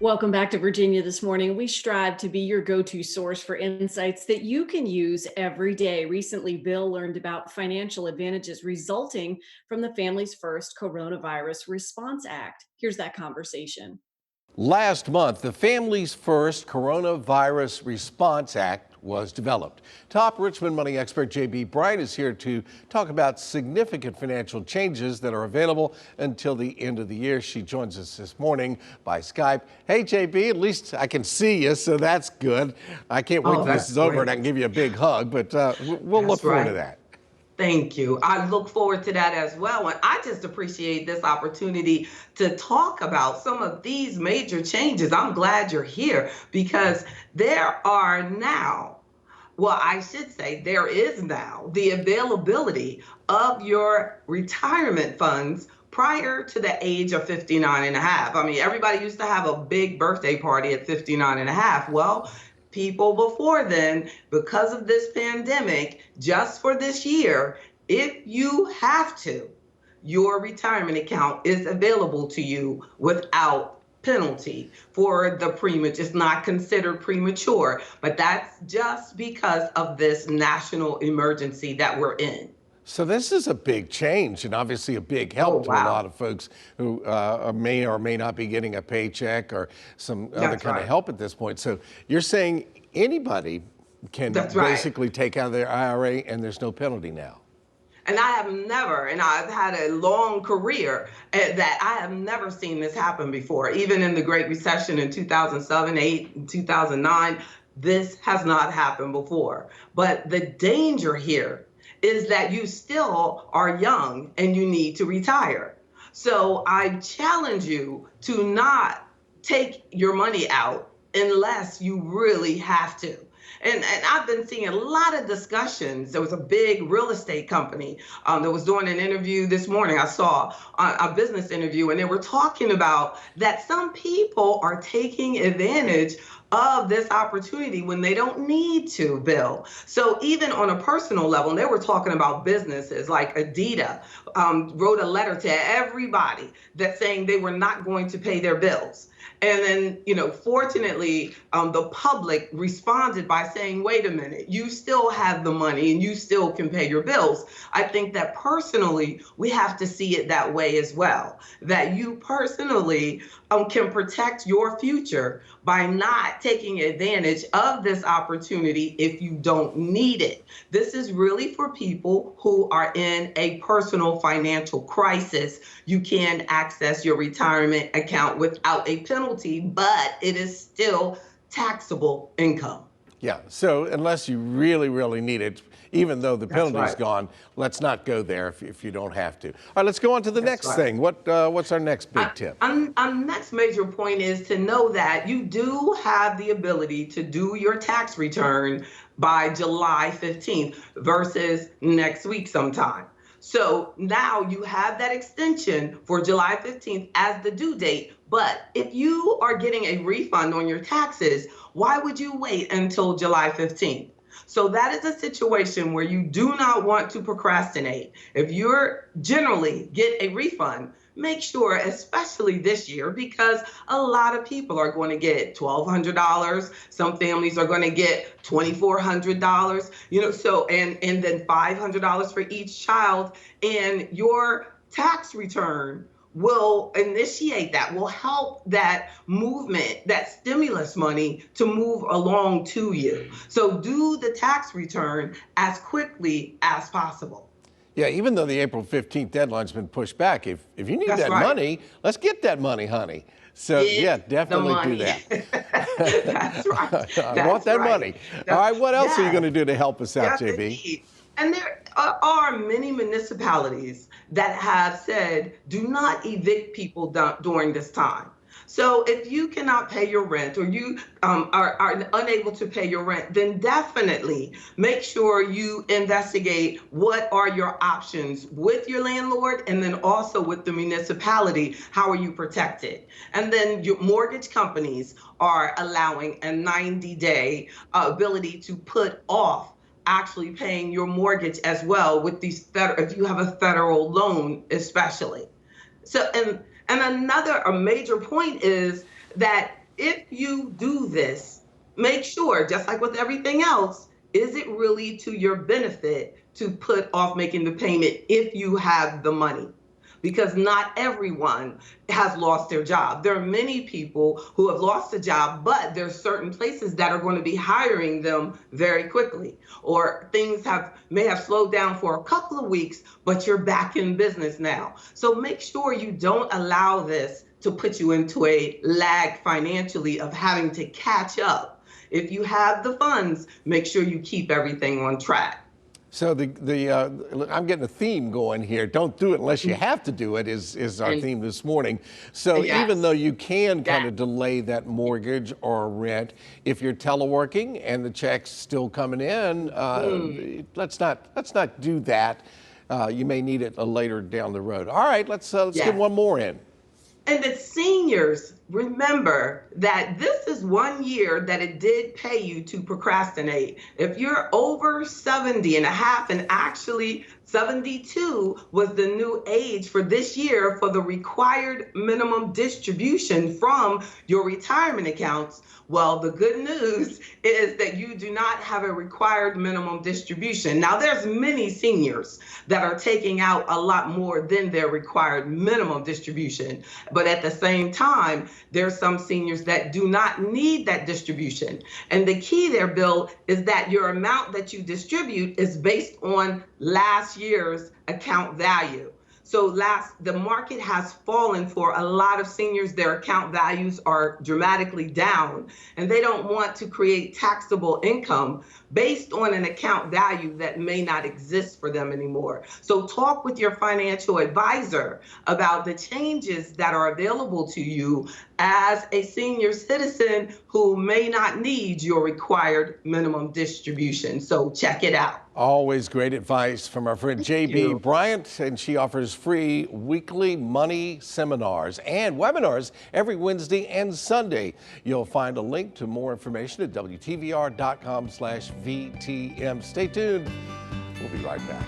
Welcome back to Virginia this morning. We strive to be your go to source for insights that you can use every day. Recently, Bill learned about financial advantages resulting from the Families First Coronavirus Response Act. Here's that conversation. Last month, the Families First Coronavirus Response Act was developed. Top Richmond money expert J.B. Bryant is here to talk about significant financial changes that are available until the end of the year. She joins us this morning by Skype. Hey, J.B., at least I can see you, so that's good. I can't wait Oh, till this that's is over and I great. can give you a big hug, but we'll look That's forward to right. that. Thank you. I look forward to that as well. And I just appreciate this opportunity to talk about some of these major changes. I'm glad you're here because there are now, well, I should say there is now the availability of your retirement funds prior to the age of 59 and a half. I mean, everybody used to have a big birthday party at 59 and a half. Well, people before then, because of this pandemic, just for this year, if you have to, your retirement account is available to you without penalty for the premature. It's not considered premature, but that's just because of this national emergency that we're in. So this is a big change and obviously a big Oh, help to a lot wow. of folks who may or may not be getting a paycheck or some other That's kind of right. help at this point. So you're saying anybody can That's right. basically take out their IRA and there's no penalty now. And I have never, and I've had a long career that I have never seen this happen before. Even in the Great Recession in 2007, 8, and 2009, this has not happened before. But the danger here is that you still are young and you need to retire. So I challenge you to not take your money out unless you really have to. And I've been seeing a lot of discussions. There was a big real estate company that was doing an interview this morning. I saw a business interview, and they were talking about that some people are taking advantage of this opportunity when they don't need to, Bill. So even on a personal level, and they were talking about businesses like Adidas wrote a letter to everybody that saying they were not going to pay their bills. And then, fortunately, the public responded by saying, wait a minute, you still have the money and you still can pay your bills. I think that personally, we have to see it that way as well, that you personally can protect your future by not taking advantage of this opportunity if you don't need it. This is really for people who are in a personal financial crisis. You can access your retirement account without a penalty, but it is still taxable income. Yeah, so unless you really, really need it, even though the That's penalty's right. gone, let's not go there if you don't have to. All right, let's go on to the That's next right. thing. What's our next big tip? Our next major point is to know that you do have the ability to do your tax return by July 15th versus next week sometime. So now you have that extension for July 15th as the due date. But if you are getting a refund on your taxes, why would you wait until July 15th? So that is a situation where you do not want to procrastinate. If you're generally get a refund, make sure, especially this year, because a lot of people are going to get $1,200. Some families are going to get $2,400, so and then $500 for each child. And your tax return will initiate that, will help that movement, that stimulus money to move along to you. So do the tax return as quickly as possible. Yeah, even though the April 15th deadline's been pushed back, if you need That's that right. money, let's get that money, honey. So yeah, Get the definitely do money. that. That's right. I want That's that right. money. All That's, right, what else are you going yes. to do to help us out, Yes, JB? indeed. And there are many municipalities that have said, do not evict people during this time. So if you cannot pay your rent or you are unable to pay your rent, then definitely make sure you investigate what are your options with your landlord and then also with the municipality. How are you protected? And then your mortgage companies are allowing a 90-day ability to put off actually paying your mortgage as well with these if you have a federal loan especially. So and another a major point is that if you do this, make sure, just like with everything else, is it really to your benefit to put off making the payment if you have the money? Because not everyone has lost their job. There are many people who have lost a job, but there's certain places that are going to be hiring them very quickly, or things may have slowed down for a couple of weeks, but you're back in business now. So make sure you don't allow this to put you into a lag financially of having to catch up. If you have the funds, make sure you keep everything on track. So I'm getting a theme going here. Don't do it unless you have to do it is our theme this morning. So Yes. even though you can kind Yeah. of delay that mortgage or rent, if you're teleworking and the check's still coming in, let's not do that. You may need it later down the road. All right, let's Yes. get one more in. And the seniors, remember that this is 1 year that it did pay you to procrastinate. If you're over 70 and a half, and actually 72 was the new age for this year for the required minimum distribution from your retirement accounts, well, the good news is that you do not have a required minimum distribution. Now, there's many seniors that are taking out a lot more than their required minimum distribution. But at the same time, there's some seniors that do not need that distribution. And the key there, Bill, is that your amount that you distribute is based on last year's account value. So the market has fallen for a lot of seniors. Their account values are dramatically down, and they don't want to create taxable income based on an account value that may not exist for them anymore. So talk with your financial advisor about the changes that are available to you as a senior citizen who may not need your required minimum distribution. So check it out. Always great advice from our friend JB you. Bryant, and she offers free weekly money seminars and webinars every Wednesday and Sunday. You'll find a link to more information at WTVR.com/VTM. Stay tuned. We'll be right back.